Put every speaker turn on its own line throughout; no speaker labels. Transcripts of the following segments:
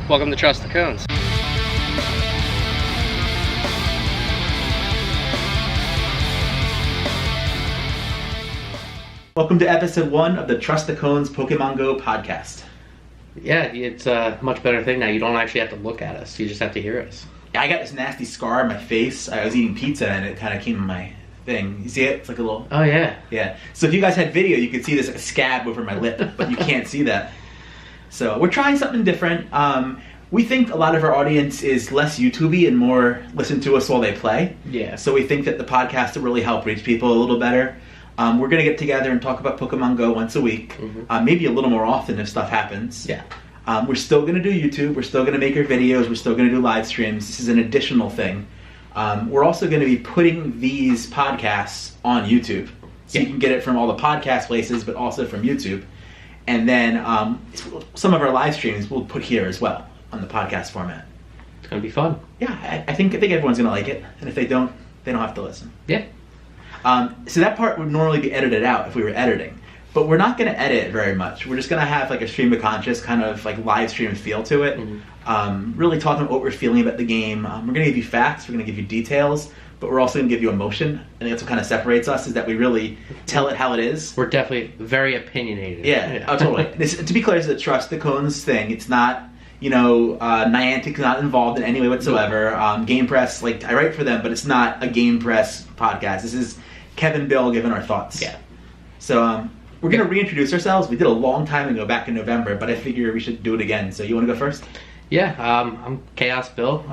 Welcome to Trust the Cones.
Welcome to episode 1 of the Trust the Cones Pokemon Go podcast.
Yeah, it's a much better thing now. You don't actually have to look at us. You just have to hear us.
Yeah, I got this nasty scar on my face. I was eating pizza and it kind of came in my thing. You see it? It's like a little...
Oh, yeah.
Yeah. So if you guys had video, you could see this like, scab over my lip, but you can't see that. So we're trying something different. We think a lot of our audience is less YouTube-y and more listen to us while they play.
Yeah.
So we think that the podcast will really help reach people a little better. We're going to get together and talk about Pokemon Go once a week. Mm-hmm. Maybe a little more often if stuff happens.
Yeah.
We're still going to do YouTube. We're still going to make our videos. We're still going to do live streams. This is an additional thing. We're also going to be putting these podcasts on YouTube. So you can get it from all the podcast places, but also from YouTube. And then some of our live streams we'll put here as well on the podcast format.
It's going to be fun.
Yeah, I think everyone's going to like it. And if they don't have to listen.
Yeah.
So that part would normally be edited out if we were editing. But we're not going to edit very much. We're just going to have like a stream of conscious kind of like live stream feel to it. Mm-hmm. Really talking about what we're feeling about the game. We're going to give you facts. We're going to give you details. But we're also going to give you emotion. I think that's what kind of separates us is that we really tell it how it is.
We're definitely very opinionated.
Yeah. Oh, totally. To be clear, it's a Trust the Cones thing. It's not... Niantic's not involved in any way whatsoever. Game Press, like, I write for them, but it's not a Game Press podcast. This is Kevin Bill giving our thoughts.
Yeah.
So, we're going to reintroduce ourselves. We did a long time ago, back in November, but I figure we should do it again. So, you want to go first?
Yeah, I'm Chaos Bill.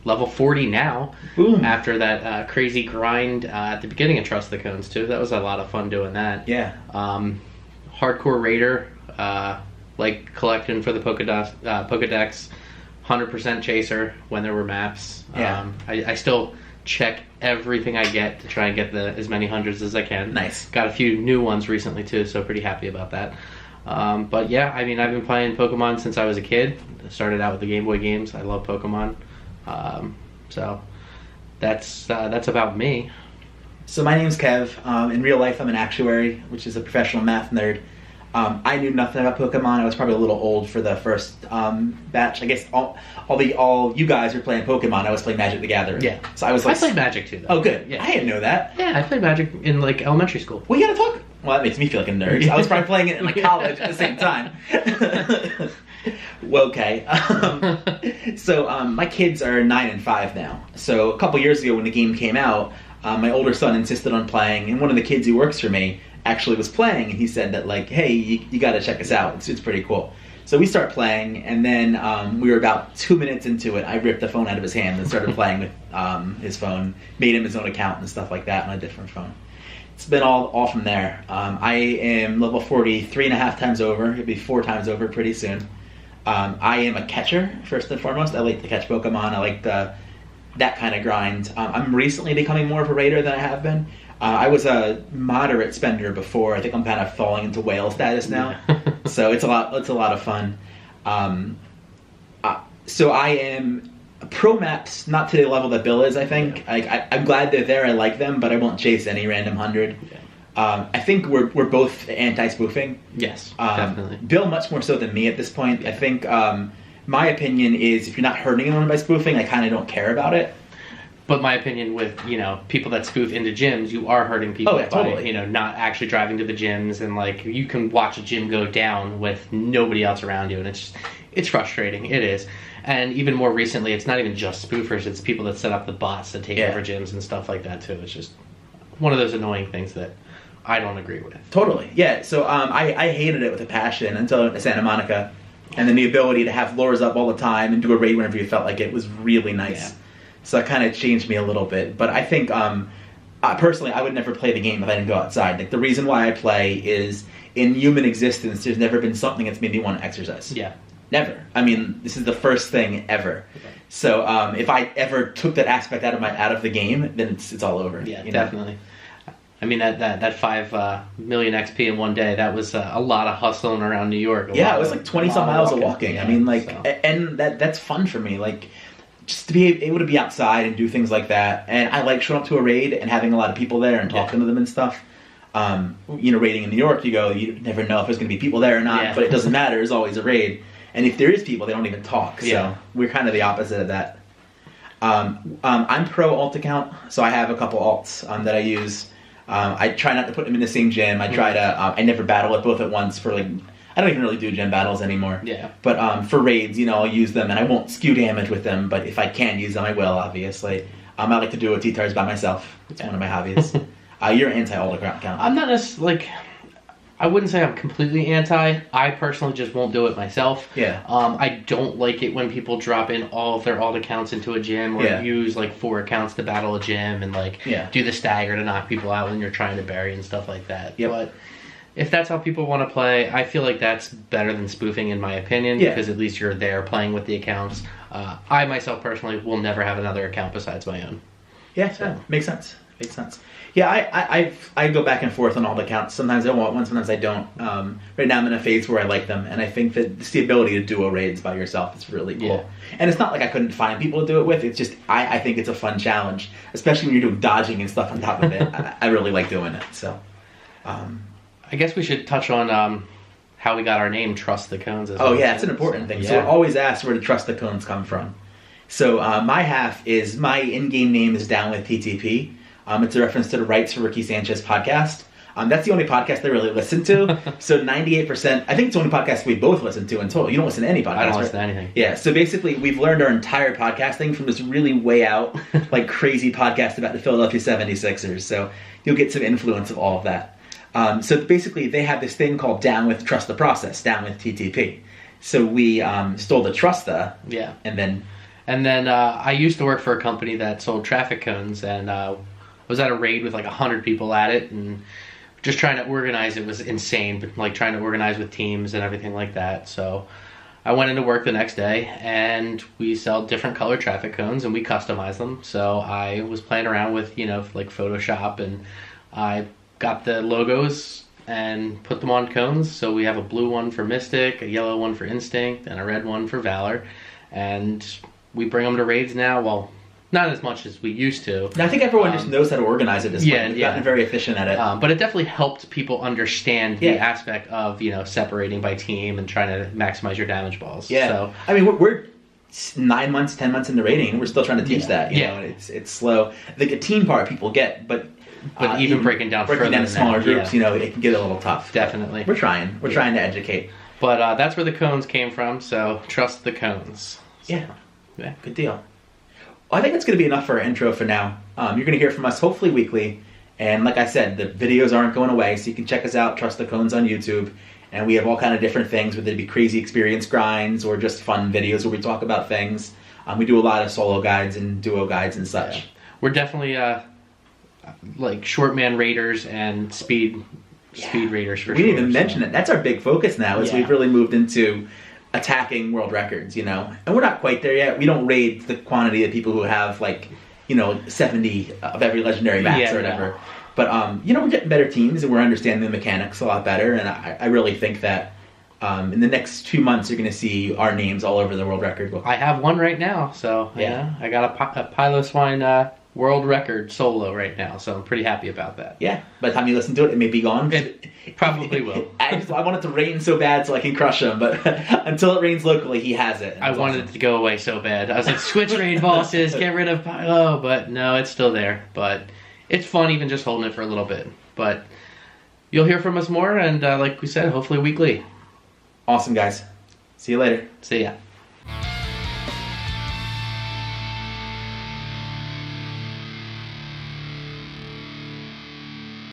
Level 40 now.
Boom.
After that crazy grind at the beginning of Trust the Cones, too. That was a lot of fun doing that.
Yeah.
Hardcore Raider. Like collecting for the Pokedex, 100% chaser when there were maps.
Yeah.
I still check everything I get to try and get as many hundreds as I can.
Nice.
Got a few new ones recently too, so pretty happy about that. But yeah, I mean, I've been playing Pokemon since I was a kid. I started out with the Game Boy games. I love Pokemon. So that's about me.
So my name's Kev. In real life, I'm an actuary, which is a professional math nerd. I knew nothing about Pokemon. I was probably a little old for the first batch. I guess all you guys were playing Pokemon. I was playing Magic the Gathering.
Yeah.
So I was like,
I played Magic too, though.
Oh, good.
Yeah.
I didn't know that.
Yeah, I played Magic in like elementary school.
We gotta talk. Well, that makes me feel like a nerd. I was probably playing it in like college at the same time. Well, okay. So my kids are 9 and 5 now. So a couple years ago when the game came out, my older son insisted on playing, and one of the kids who works for me actually was playing, and he said that like, hey, you got to check us out. It's pretty cool. So we start playing, and then we were about 2 minutes into it. I ripped the phone out of his hand and started playing with his phone, made him his own account and stuff like that on a different phone. It's been all from there. I am level 40 3.5 times over. It'll be 4 times over pretty soon. I am a catcher, first and foremost. I like to catch Pokemon. I like that kind of grind. I'm recently becoming more of a raider than I have been. I was a moderate spender before. I think I'm kind of falling into whale status now. So it's a lot of fun. So I am pro maps, not to the level that Bill is, I think. Yeah. I'm glad they're there. I like them, but I won't chase any random 100. Yeah. I think we're both anti-spoofing.
Yes, definitely.
Bill much more so than me at this point. Yeah. I think my opinion is if you're not hurting anyone by spoofing, I kind of don't care about it.
But my opinion with, people that spoof into gyms, you are hurting people by,
totally.
Not actually driving to the gyms, and like you can watch a gym go down with nobody else around you, and it's frustrating. It is. And even more recently, it's not even just spoofers, it's people that set up the bots that take over gyms and stuff like that too. It's just one of those annoying things that I don't agree with.
Totally. Yeah. So I hated it with a passion until I went to Santa Monica, and then the ability to have lures up all the time and do a raid whenever you felt like it was really nice. Yeah. So that kind of changed me a little bit. But I think, personally, I would never play the game if I didn't go outside. Like, the reason why I play is, in human existence, there's never been something that's made me want to exercise.
Yeah.
Never. I mean, this is the first thing ever. Okay. So if I ever took that aspect out of the game, then it's all over.
Yeah, definitely. I mean, that 5 million XP in one day, that was a lot of hustling around New York.
Yeah, it was like 20-some miles of walking. Yeah, I mean, like, and that's fun for me. Like, just to be able to be outside and do things like that. And I like showing up to a raid and having a lot of people there and talking to them and stuff. Raiding in New York, you never know if there's going to be people there or not, but it doesn't matter. There's always a raid. And if there is people, they don't even talk. So
Yeah.
we're kind of the opposite of that. I'm pro alt account, so I have a couple alts that I use. I try not to put them in the same gym. I try to. I never battle at both at once for like. I don't even really do gym battles anymore.
Yeah.
But for raids, I'll use them, and I won't skew damage with them. But if I can use them, I will. Obviously, I like to do T-Tars by myself. It's one of my hobbies. You're anti-alt account.
I'm not necessarily I wouldn't say I'm completely anti. I personally just won't do it myself.
Yeah.
I don't like it when people drop in all of their alt accounts into a gym or use like 4 accounts to battle a gym and do the stagger to knock people out when you're trying to bury and stuff like that.
Yep.
But if that's how people want to play, I feel like that's better than spoofing in my opinion because at least you're there playing with the accounts. I myself personally will never have another account besides my own.
Yeah,
so.
Makes sense. Yeah, I go back and forth on all the accounts. Sometimes I want one, sometimes I don't. Right now I'm in a phase where I like them, and I think that it's the ability to duo raids by yourself is really cool.
Yeah.
And it's not like I couldn't find people to do it with. It's just I think it's a fun challenge, especially when you're doing dodging and stuff on top of it. I really like doing it. So,
I guess we should touch on how we got our name, Trust the Cones.
Oh yeah, it's an important thing. So we're always asked where the Trust the Cones come from. So my half is my in-game name is Down with TTP. It's a reference to the Rights for Ricky Sanchez podcast. That's the only podcast I really listen to. So 98%, I think it's the only podcast we both listen to in total. You don't listen to any podcast,
I don't listen to anything.
Yeah, so basically we've learned our entire podcasting from this really way out, like crazy podcast about the Philadelphia 76ers. So you'll get some influence of all of that. So basically they have this thing called Down with Trust the Process, Down with TTP. So we stole the Trust the, and then
I used to work for a company that sold traffic cones, and was at a raid with like 100 people at it, and just trying to organize it was insane, but like trying to organize with teams and everything like that. So I went into work the next day, and we sell different color traffic cones, and we customize them. So I was playing around with, like Photoshop, and I got the logos and put them on cones. So we have a blue one for Mystic, a yellow one for Instinct, and a red one for Valor. And we bring them to raids now. Well, not as much as we used to.
I think everyone just knows how to organize it this way. We've gotten very efficient at it.
But it definitely helped people understand the aspect of, separating by team and trying to maximize your damage balls.
Yeah.
So,
I mean, we're 9 months, 10 months into raiding, and we're still trying to teach that. You know, it's slow. The team part people get, but
even breaking down
smaller groups, it can get a little tough.
Definitely.
We're trying. We're trying to educate.
But that's where the cones came from, so trust the cones. So,
yeah, good deal. Well, I think that's going to be enough for our intro for now. You're going to hear from us hopefully weekly. And like I said, the videos aren't going away, so you can check us out, Trust the Cones on YouTube. And we have all kind of different things, whether it be crazy experience grinds or just fun videos where we talk about things. We do a lot of solo guides and duo guides and such.
Yeah. We're definitely like short man raiders and speed raiders for sure.
We didn't even mention it. That's our big focus now, is we've really moved into attacking world records, And we're not quite there yet. We don't raid the quantity of people who have 70 of every legendary max or whatever.
No.
But we're getting better teams and we're understanding the mechanics a lot better. And I really think that in the next 2 months you're going to see our names all over the world record book.
I have one right now, so I got a Piloswine world record solo right now, so I'm pretty happy about that.
Yeah, by the time you listen to it may be gone.
It probably will.
I want it to rain so bad so I can crush him, but until it rains locally, he has it.
I wanted it to go away so bad. I was like, switch raid bosses, get rid of Pilo, but no, it's still there. But it's fun even just holding it for a little bit. But you'll hear from us more, and like we said, hopefully weekly.
Awesome, guys. See you later.
See ya.